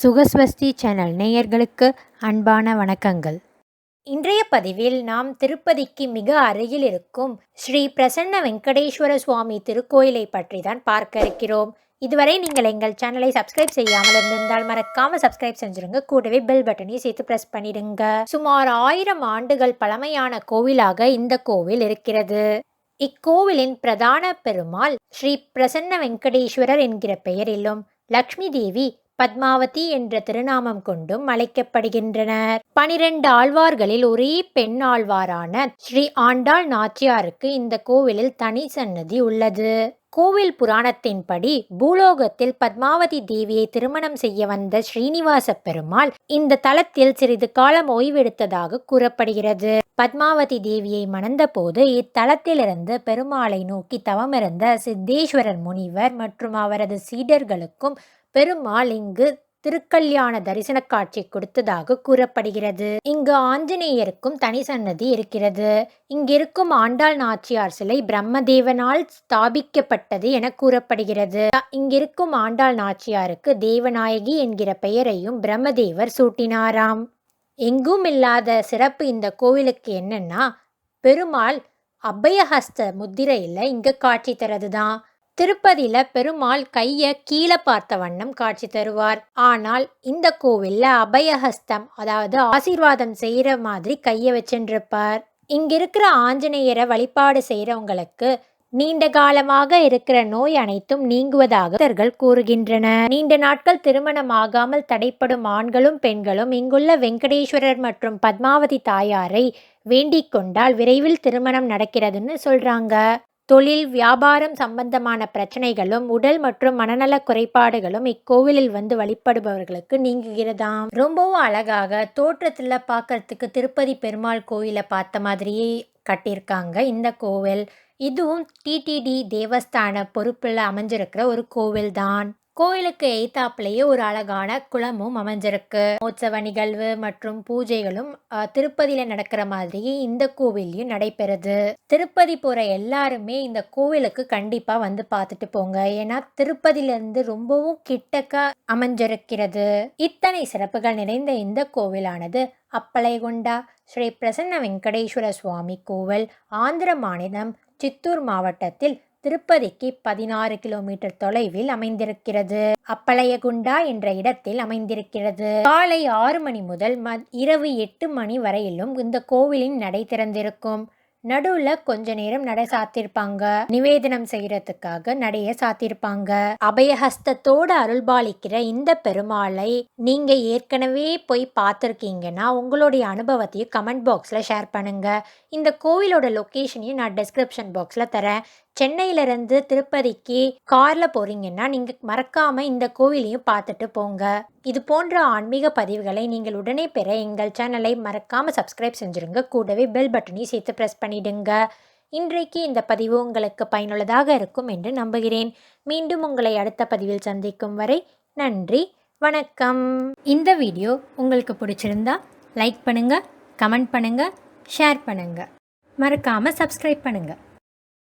சுகஸ்வஸ்தி channel நேயர்களுக்கு அன்பான வணக்கங்கள். இன்றைய பதிவில் நாம் திருப்பதிக்கு மிக அருகில் இருக்கும் ஸ்ரீ பிரசன்ன வெங்கடேஸ்வர சுவாமி திருக்கோயிலை பற்றி தான் பார்க்க இருக்கிறோம். இதுவரை நீங்கள் எங்கள் சேனலை சப்ஸ்கிரைப் செய்யாமல் இருந்திருந்தால் மறக்காம சப்ஸ்கிரைப் செஞ்சிருங்க. கூடவே பெல் பட்டனையும் சேர்த்து பிரஸ் பண்ணிடுங்க. சுமார் 1000 ஆண்டுகள் பழமையான கோவிலாக இந்த கோவில் இருக்கிறது. இக்கோவிலின் பிரதான பெருமாள் ஸ்ரீ பிரசன்ன வெங்கடேஸ்வரர் என்கிற பெயரிலும் லக்ஷ்மி தேவி பத்மாவதி என்ற திருநாமம் கொண்டும் அழைக்கப்படுகின்றனர். 12 ஆழ்வார்களில் ஒரே பெண் ஆழ்வாரான ஸ்ரீ ஆண்டாள் நாச்சியாருக்கு இந்த கோவிலில் தனி சன்னதி உள்ளது. கோவில் புராணத்தின்படி பூலோகத்தில் பத்மாவதி தேவியை திருமணம் செய்ய வந்த ஸ்ரீனிவாச பெருமாள் இந்த தலத்தில் சிறிது காலம் ஓய்வெடுத்ததாக கூறப்படுகிறது. பத்மாவதி தேவியை மணந்த போது இத்தலத்திலிருந்து பெருமாளை நோக்கி தவமிருந்த சித்தேஸ்வரர் முனிவர் மற்றும் அவரது சீடர்களுக்கும் பெருமாள் இங்கு திருக்கல்யாண தரிசன காட்சி கொடுத்ததாக கூறப்படுகிறது. இங்கு ஆஞ்சநேயருக்கும் தனி சன்னதி இருக்கிறது. இங்கிருக்கும் ஆண்டாள் நாச்சியார் சிலை பிரம்மதேவனால் ஸ்தாபிக்கப்பட்டது என கூறப்படுகிறது. இங்கிருக்கும் ஆண்டாள் நாச்சியாருக்கு தேவநாயகி என்கிற பெயரையும் பிரம்மதேவர் சூட்டினாராம். எங்கும் இல்லாத சிறப்பு இந்த கோவிலுக்கு என்னன்னா, பெருமாள் அபயஹஸ்த முத்திரையில இங்க காட்சி தரதுதான். திருப்பதியில பெருமாள் கைய கீழே பார்த்த வண்ணம் காட்சி தருவார். ஆனால் இந்த கோவில்ல அபயஹஸ்தம், அதாவது ஆசீர்வாதம் செய்யற மாதிரி கைய வச்சுருப்பார். இங்க இருக்கிற ஆஞ்சநேயரை வழிபாடு செய்யறவங்களுக்கு நீண்ட காலமாக இருக்கிற நோய் அனைத்தும் நீங்குவதாக பக்தர்கள் கூறுகின்றனர். நீண்ட நாட்கள் திருமணம் ஆகாமல் தடைப்படும் ஆண்களும் பெண்களும் இங்குள்ள வெங்கடேஸ்வரர் மற்றும் பத்மாவதி தாயாரை வேண்டிக் கொண்டால் விரைவில் திருமணம் நடக்கிறதுன்னு சொல்றாங்க. தொழில் வியாபாரம் சம்பந்தமான பிரச்சனைகளும் உடல் மற்றும் மனநல குறைபாடுகளும் இக்கோவிலில் வந்து வழிபடுபவர்களுக்கு நீங்குகிறதாம். ரொம்பவும் அழகாக தோற்றத்துல பார்க்கறதுக்கு திருப்பதி பெருமாள் கோயிலை பார்த்த மாதிரியே கட்டியிருக்காங்க இந்த கோவில். இதுவும் டிடிடி தேவஸ்தான பொறுப்பில் அமைஞ்சிருக்கிற ஒரு கோவில் தான். கோயிலுக்கு எய்தாப்புலேயே ஒரு அழகான குளமும் அமைஞ்சிருக்கு. உற்சவ நிகழ்வு மற்றும் பூஜைகளும் திருப்பதியில நடக்கிற மாதிரி இந்த கோவிலையும் நடைபெறுது. திருப்பதி போற எல்லாருமே இந்த கோவிலுக்கு கண்டிப்பா வந்து பார்த்துட்டு போங்க. ஏன்னா திருப்பதியிலிருந்து ரொம்பவும் கிட்டக்க அமைஞ்சிருக்கிறது. இத்தனை சிறப்புகள் நிறைந்த இந்த கோவிலானது அப்பளைகுண்டா ஸ்ரீ பிரசன்ன வெங்கடேஸ்வர சுவாமி கோவில் ஆந்திர மாநிலம் சித்தூர் மாவட்டத்தில் திருப்பதிக்கு 16 கிலோமீட்டர் தொலைவில் அமைந்திருக்கிறது. அப்பளையகுண்டா என்ற இடத்தில் அமைந்திருக்கிறது. காலை 6 மணி முதல் இரவு 8 மணி வரையிலும் இந்த கோவிலின் நடை திறந்திருக்கும். நடுவுல கொஞ்ச நேரம் நடை சாத்திருப்பாங்க. நிவேதனம் செய்யறதுக்காக நடைய சாத்திருப்பாங்க. அபயஹஸ்தத்தோட அருள்பாலிக்கிற இந்த பெருமாளை நீங்க ஏற்கனவே போய் பார்த்துருக்கீங்கன்னா உங்களுடைய அனுபவத்தையும் கமெண்ட் பாக்ஸ்ல ஷேர் பண்ணுங்க. இந்த கோவிலோட லொக்கேஷனையும் நான் டிஸ்கிரிப்ஷன் பாக்ஸ்ல தரேன். சென்னையிலிருந்து திருப்பதிக்கு கார்ல போறீங்கன்னா நீங்க மறக்காம இந்த கோவிலையும் பார்த்துட்டு போங்க. இது போன்ற ஆன்மீக பதிவுகளை நீங்கள் உடனே பெற எங்கள் சேனலை மறக்காம சப்ஸ்கிரைப் செஞ்சிருங்க. கூடவே பெல் பட்டனையும் சேர்த்து பிரஸ் பண்ணிடுங்க. இன்றைக்கு இந்த பதிவு உங்களுக்கு பயனுள்ளதாக இருக்கும் என்று நம்புகிறேன். மீண்டும் உங்களை அடுத்த பதிவில் சந்திக்கும் வரை நன்றி, வணக்கம். இந்த வீடியோ உங்களுக்கு பிடிச்சிருந்தா லைக் பண்ணுங்க, கமெண்ட் பண்ணுங்க, ஷேர் பண்ணுங்க. மறக்காம சப்ஸ்கிரைப் பண்ணுங்க.